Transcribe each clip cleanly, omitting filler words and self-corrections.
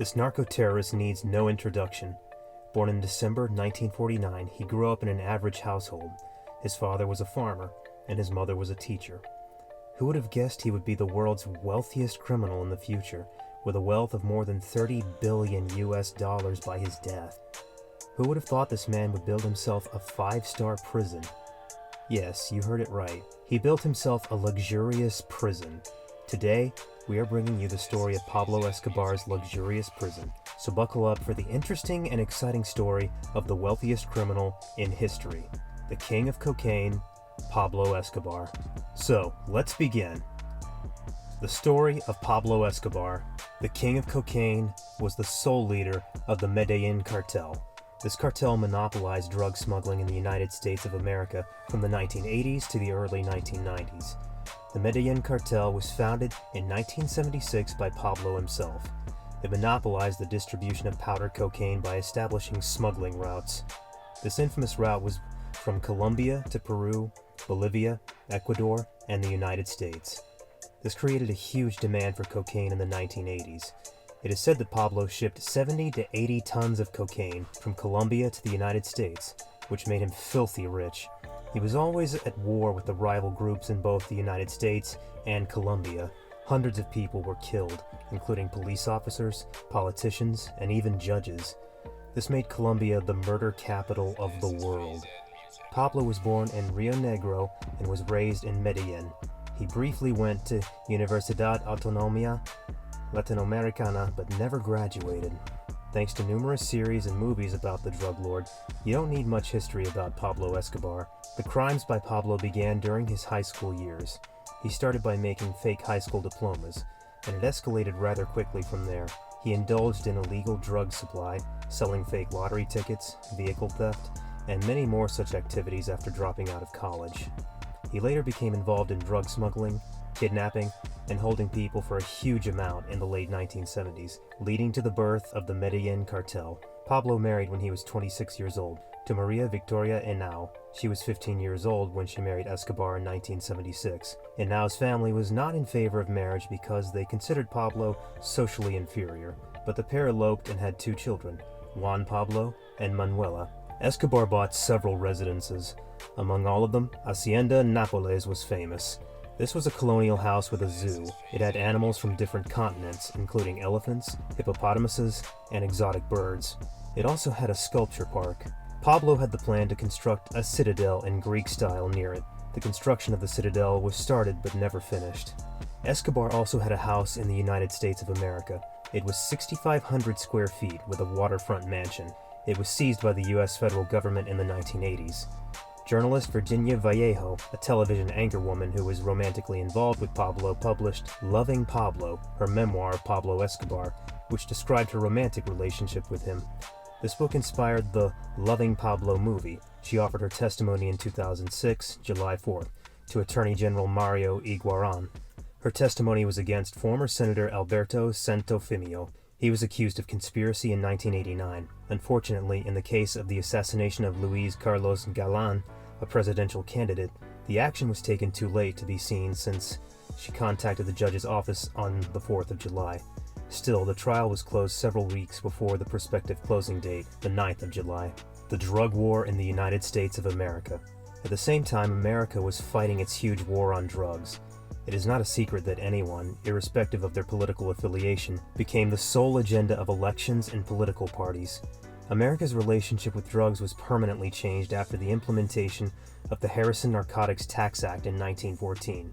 This narco-terrorist needs no introduction. Born in December 1949, he grew up in an average household. His father was a farmer, and his mother was a teacher. Who would have guessed he would be the world's wealthiest criminal in the future, with a wealth of more than $30 billion by his death? Who would have thought this man would build himself a 5-star prison? Yes, you heard it right. He built himself a luxurious prison. Today, we are bringing you the story of Pablo Escobar's luxurious prison. So buckle up for the interesting and exciting story of the wealthiest criminal in history, the king of cocaine, Pablo Escobar. So, let's begin. The story of Pablo Escobar, the king of cocaine, was the sole leader of the Medellin cartel. This cartel monopolized drug smuggling in the United States of America from the 1980s to the early 1990s. The Medellin cartel was founded in 1976 by Pablo himself. It monopolized the distribution of powdered cocaine by establishing smuggling routes. This infamous route was from Colombia to Peru, Bolivia, Ecuador, and the United States. This created a huge demand for cocaine in the 1980s. It is said that Pablo shipped 70 to 80 tons of cocaine from Colombia to the United States, which made him filthy rich. He was always at war with the rival groups in both the United States and Colombia. Hundreds of people were killed, including police officers, politicians, and even judges. This made Colombia the murder capital of the world. Pablo was born in Rio Negro and was raised in Medellin. He briefly went to Universidad Autónoma Latinoamericana but never graduated. Thanks to numerous series and movies about the drug lord, you don't need much history about Pablo Escobar. The crimes by Pablo began during his high school years. He started by making fake high school diplomas, and it escalated rather quickly from there. He indulged in illegal drug supply, selling fake lottery tickets, vehicle theft, and many more such activities after dropping out of college. He later became involved in drug smuggling, kidnapping, and holding people for a huge amount in the late 1970s, leading to the birth of the Medellin cartel. Pablo married when he was 26 years old to Maria Victoria Henao. She was 15 years old when she married Escobar in 1976. Henao's family was not in favor of marriage because they considered Pablo socially inferior, but the pair eloped and had 2 children, Juan Pablo and Manuela. Escobar bought several residences. Among all of them, Hacienda Nápoles was famous. This was a colonial house with a zoo. It had animals from different continents, including elephants, hippopotamuses, and exotic birds. It also had a sculpture park. Pablo had the plan to construct a citadel in Greek style near it. The construction of the citadel was started but never finished. Escobar also had a house in the United States of America. It was 6,500 square feet with a waterfront mansion. It was seized by the U.S. federal government in the 1980s. Journalist Virginia Vallejo, a television anchorwoman who was romantically involved with Pablo, published Loving Pablo, her memoir Pablo Escobar, which described her romantic relationship with him. This book inspired the Loving Pablo movie. She offered her testimony in 2006, July 4th, to Attorney General Mario Iguaran. Her testimony was against former Senator Alberto Santofimio. He was accused of conspiracy in 1989. Unfortunately, in the case of the assassination of Luis Carlos Galán, a presidential candidate, the action was taken too late to be seen since she contacted the judge's office on the 4th of July. Still, the trial was closed several weeks before the prospective closing date, the 9th of July. The drug war in the United States of America. At the same time, America was fighting its huge war on drugs. It is not a secret that anyone, irrespective of their political affiliation, became the sole agenda of elections and political parties. America's relationship with drugs was permanently changed after the implementation of the Harrison Narcotics Tax Act in 1914.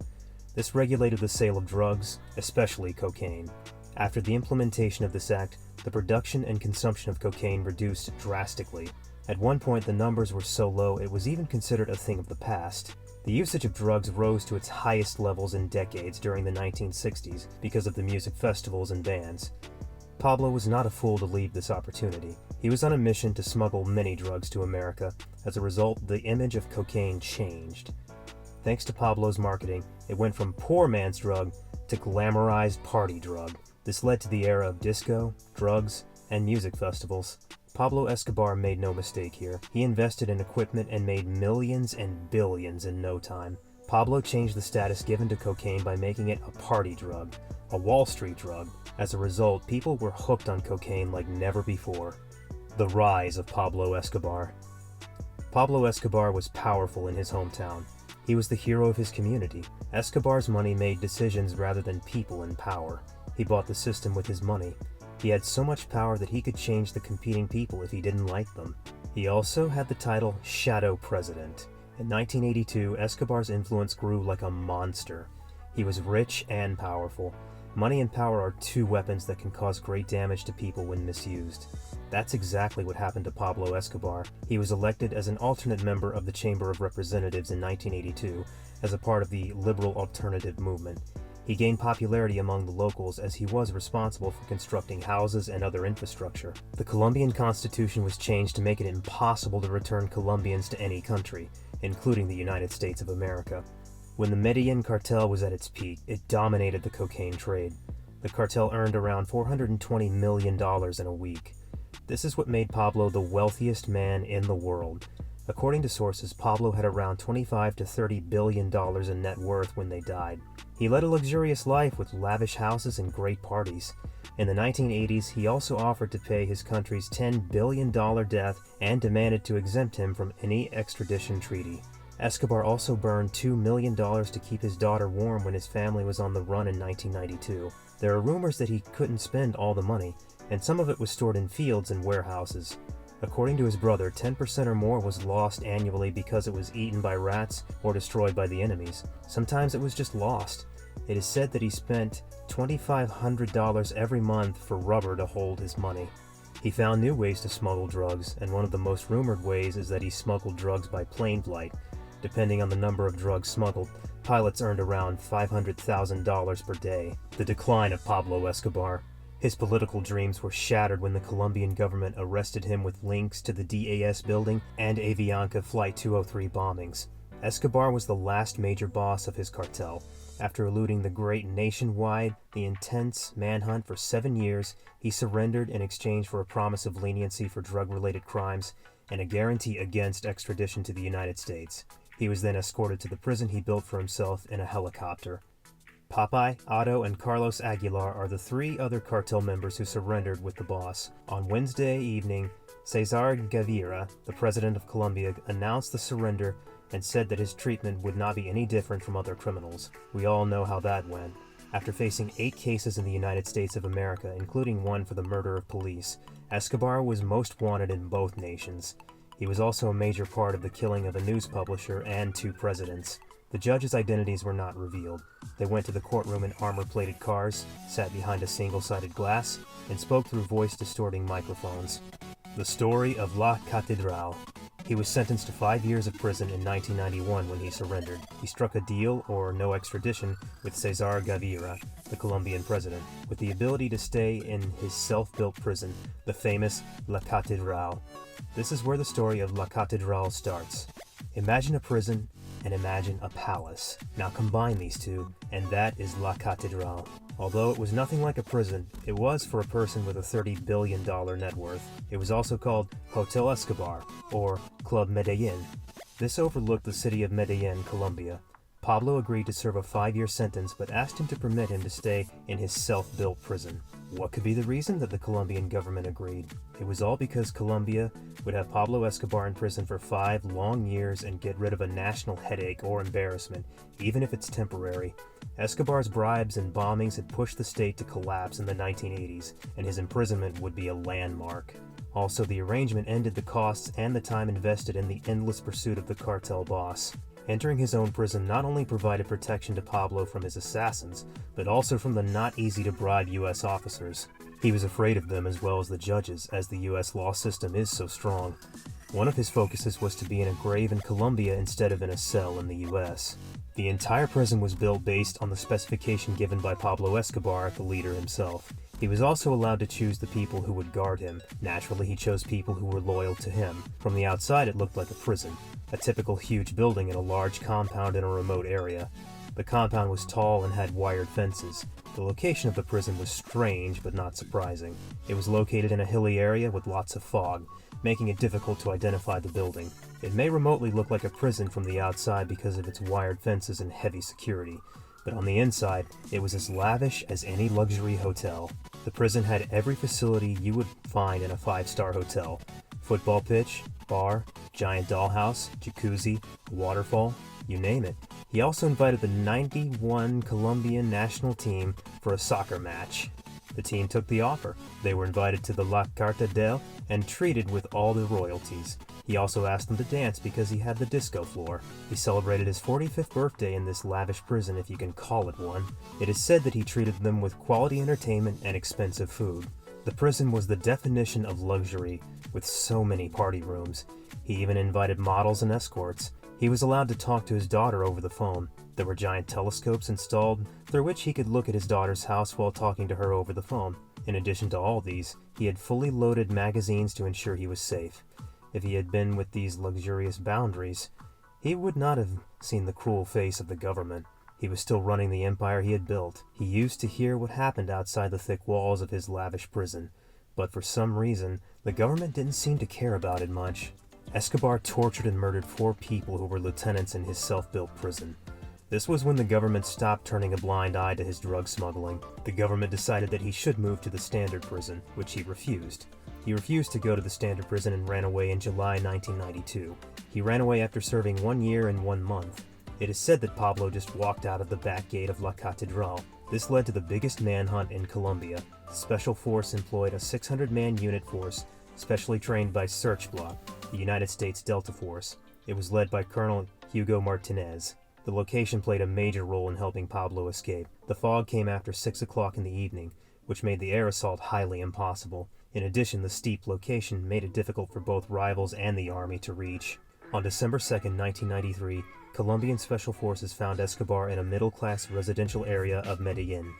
This regulated the sale of drugs, especially cocaine. After the implementation of this act, the production and consumption of cocaine reduced drastically. At one point, the numbers were so low it was even considered a thing of the past. The usage of drugs rose to its highest levels in decades during the 1960s because of the music festivals and bands. Pablo was not a fool to leave this opportunity. He was on a mission to smuggle many drugs to America. As a result, the image of cocaine changed. Thanks to Pablo's marketing, it went from poor man's drug to glamorized party drug. This led to the era of disco, drugs, and music festivals. Pablo Escobar made no mistake here. He invested in equipment and made millions and billions in no time. Pablo changed the status given to cocaine by making it a party drug, a Wall Street drug. As a result, people were hooked on cocaine like never before. The rise of Pablo Escobar. Pablo Escobar was powerful in his hometown. He was the hero of his community. Escobar's money made decisions rather than people in power. He bought the system with his money. He had so much power that he could change the competing people if he didn't like them. He also had the title Shadow President. In 1982, Escobar's influence grew like a monster. He was rich and powerful. Money and power are two weapons that can cause great damage to people when misused. That's exactly what happened to Pablo Escobar. He was elected as an alternate member of the Chamber of Representatives in 1982 as a part of the liberal alternative movement. He gained popularity among the locals as he was responsible for constructing houses and other infrastructure. The Colombian Constitution was changed to make it impossible to return Colombians to any country, including the United States of America. When the Medellin cartel was at its peak, it dominated the cocaine trade. The cartel earned around $420 million in a week. This is what made Pablo the wealthiest man in the world. According to sources, Pablo had around $25 to $30 billion in net worth when they died. He led a luxurious life with lavish houses and great parties. In the 1980s, he also offered to pay his country's $10 billion debt and demanded to exempt him from any extradition treaty. Escobar also burned $2 million to keep his daughter warm when his family was on the run in 1992. There are rumors that he couldn't spend all the money, and some of it was stored in fields and warehouses. According to his brother, 10% or more was lost annually because it was eaten by rats or destroyed by the enemies. Sometimes it was just lost. It is said that he spent $2,500 every month for rubber to hold his money. He found new ways to smuggle drugs, and one of the most rumored ways is that he smuggled drugs by plane flight. Depending on the number of drugs smuggled, pilots earned around $500,000 per day. The decline of Pablo Escobar. His political dreams were shattered when the Colombian government arrested him with links to the DAS building and Avianca Flight 203 bombings. Escobar was the last major boss of his cartel. After eluding the great nationwide, the intense manhunt for 7 years, he surrendered in exchange for a promise of leniency for drug-related crimes and a guarantee against extradition to the United States. He was then escorted to the prison he built for himself in a helicopter. Popeye, Otto, and Carlos Aguilar are the three other cartel members who surrendered with the boss. On Wednesday evening, Cesar Gaviria, the president of Colombia, announced the surrender and said that his treatment would not be any different from other criminals. We all know how that went. After facing 8 cases in the United States of America, including one for the murder of police, Escobar was most wanted in both nations. He was also a major part of the killing of a news publisher and 2 presidents. The judges' identities were not revealed. They went to the courtroom in armor-plated cars, sat behind a single-sided glass, and spoke through voice-distorting microphones. The story of La Catedral. He was sentenced to 5 years of prison in 1991 when he surrendered. He struck a deal, or no extradition, with Cesar Gaviria, the Colombian president, with the ability to stay in his self-built prison, the famous La Catedral. This is where the story of La Catedral starts. Imagine a prison, and imagine a palace. Now combine these two, and that is La Catedral. Although it was nothing like a prison, it was for a person with a $30 billion net worth. It was also called Hotel Escobar, or Club Medellin. This overlooked the city of Medellin, Colombia. Pablo agreed to serve a 5-year sentence, but asked him to permit him to stay in his self-built prison. What could be the reason that the Colombian government agreed? It was all because Colombia would have Pablo Escobar in prison for 5 long years and get rid of a national headache or embarrassment, even if it's temporary. Escobar's bribes and bombings had pushed the state to collapse in the 1980s, and his imprisonment would be a landmark. Also, the arrangement ended the costs and the time invested in the endless pursuit of the cartel boss. Entering his own prison not only provided protection to Pablo from his assassins, but also from the not-easy-to-bribe U.S. officers. He was afraid of them as well as the judges, as the U.S. law system is so strong. One of his focuses was to be in a grave in Colombia instead of in a cell in the U.S. The entire prison was built based on the specification given by Pablo Escobar, the leader himself. He was also allowed to choose the people who would guard him. Naturally, he chose people who were loyal to him. From the outside, it looked like a prison, a typical huge building in a large compound in a remote area. The compound was tall and had wired fences. The location of the prison was strange but not surprising. It was located in a hilly area with lots of fog. making it difficult to identify the building. It may remotely look like a prison from the outside because of its wired fences and heavy security, but on the inside, it was as lavish as any luxury hotel. The prison had every facility you would find in a 5-star hotel. Football pitch, bar, giant dollhouse, jacuzzi, waterfall, you name it. He also invited the '91 Colombian national team for a soccer match. The team took the offer. They were invited to the La Cartadel and treated with all the royalties. He also asked them to dance because he had the disco floor. He celebrated his 45th birthday in this lavish prison, if you can call it one. It is said that he treated them with quality entertainment and expensive food. The prison was the definition of luxury, with so many party rooms. He even invited models and escorts. He was allowed to talk to his daughter over the phone. There were giant telescopes installed through which he could look at his daughter's house while talking to her over the phone. In addition to all these, he had fully loaded magazines to ensure he was safe. If he had been with these luxurious boundaries, he would not have seen the cruel face of the government. He was still running the empire he had built. He used to hear what happened outside the thick walls of his lavish prison, but for some reason, the government didn't seem to care about it much. Escobar tortured and murdered 4 people who were lieutenants in his self-built prison. This was when the government stopped turning a blind eye to his drug smuggling. The government decided that he should move to the standard prison, which he refused. He refused to go to the standard prison and ran away in July 1992. He ran away after serving 1 year and 1 month. It is said that Pablo just walked out of the back gate of La Catedral. This led to the biggest manhunt in Colombia. The Special Force employed a 600-man unit force, specially trained by Search Block, the United States Delta Force. It was led by Colonel Hugo Martinez. The location played a major role in helping Pablo escape. The fog came after 6 o'clock in the evening, which made the air assault highly impossible. In addition, the steep location made it difficult for both rivals and the army to reach. On December 2, 1993, Colombian Special Forces found Escobar in a middle-class residential area of Medellin.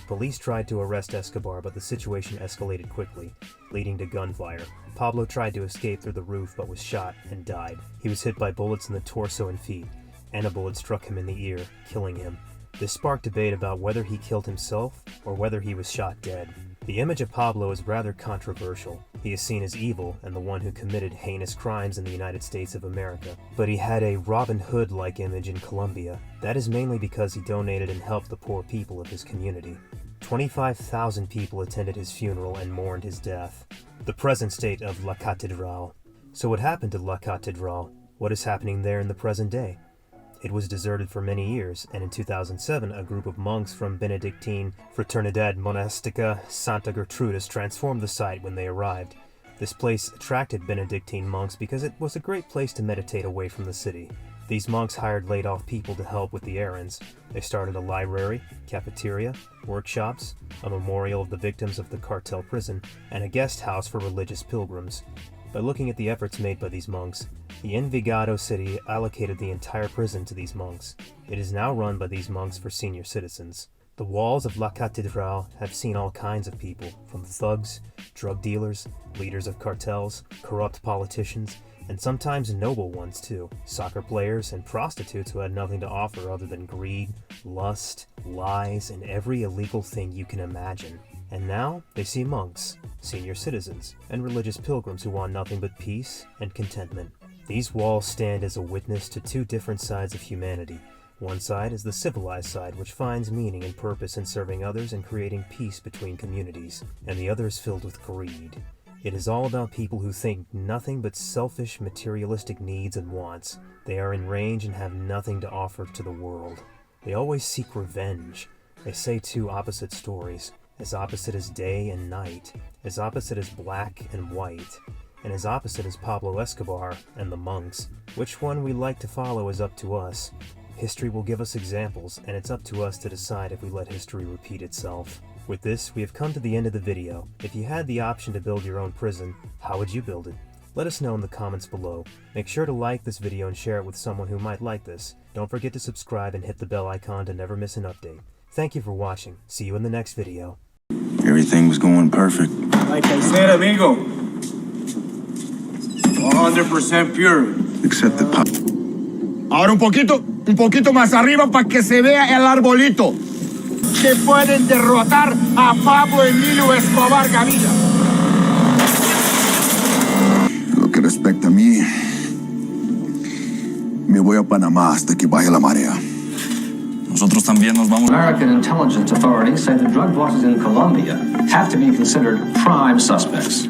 Police tried to arrest Escobar, but the situation escalated quickly, leading to gunfire. Pablo tried to escape through the roof but was shot and died. He was hit by bullets in the torso and feet, and a bullet struck him in the ear, killing him. This sparked debate about whether he killed himself or whether he was shot dead. The image of Pablo is rather controversial. He is seen as evil and the one who committed heinous crimes in the United States of America. But he had a Robin Hood-like image in Colombia. That is mainly because he donated and helped the poor people of his community. 25,000 people attended his funeral and mourned his death. The present state of La Catedral. So what happened to La Catedral? What is happening there in the present day? It was deserted for many years, and in 2007, a group of monks from Benedictine Fraternidad Monastica Santa Gertrudis transformed the site when they arrived. This place attracted Benedictine monks because it was a great place to meditate away from the city. These monks hired laid-off people to help with the errands. They started a library, cafeteria, workshops, a memorial of the victims of the cartel prison, and a guest house for religious pilgrims. By looking at the efforts made by these monks, the Envigado city allocated the entire prison to these monks. It is now run by these monks for senior citizens. The walls of La Catedral have seen all kinds of people, from thugs, drug dealers, leaders of cartels, corrupt politicians, and sometimes noble ones too, soccer players and prostitutes who had nothing to offer other than greed, lust, lies, and every illegal thing you can imagine. And now they see monks, senior citizens, and religious pilgrims who want nothing but peace and contentment. These walls stand as a witness to 2 different sides of humanity. One side is the civilized side, which finds meaning and purpose in serving others and creating peace between communities, and the other is filled with greed. It is all about people who think nothing but selfish, materialistic needs and wants. They are in range and have nothing to offer to the world. They always seek revenge. They say 2 opposite stories, as opposite as day and night, as opposite as black and white, and as opposite as Pablo Escobar and the monks. Which one we like to follow is up to us. History will give us examples, and it's up to us to decide if we let history repeat itself. With this, we have come to the end of the video. If you had the option to build your own prison, how would you build it? Let us know in the comments below. Make sure to like this video and share it with someone who might like this. Don't forget to subscribe and hit the bell icon to never miss an update. Thank you for watching. See you in the next video. Everything was going perfect. Like I said, amigo, 100% pure. Except the pop. Ahora un poquito más arriba para que se vea el arbolito. Que pueden derrotar a Pablo Emilio Escobar Gaviria. que respecta a mí, me voy a Panamá hasta que baje la marea. Nosotros también nos vamos. American intelligence authorities say the drug bosses in Colombia have to be considered prime suspects.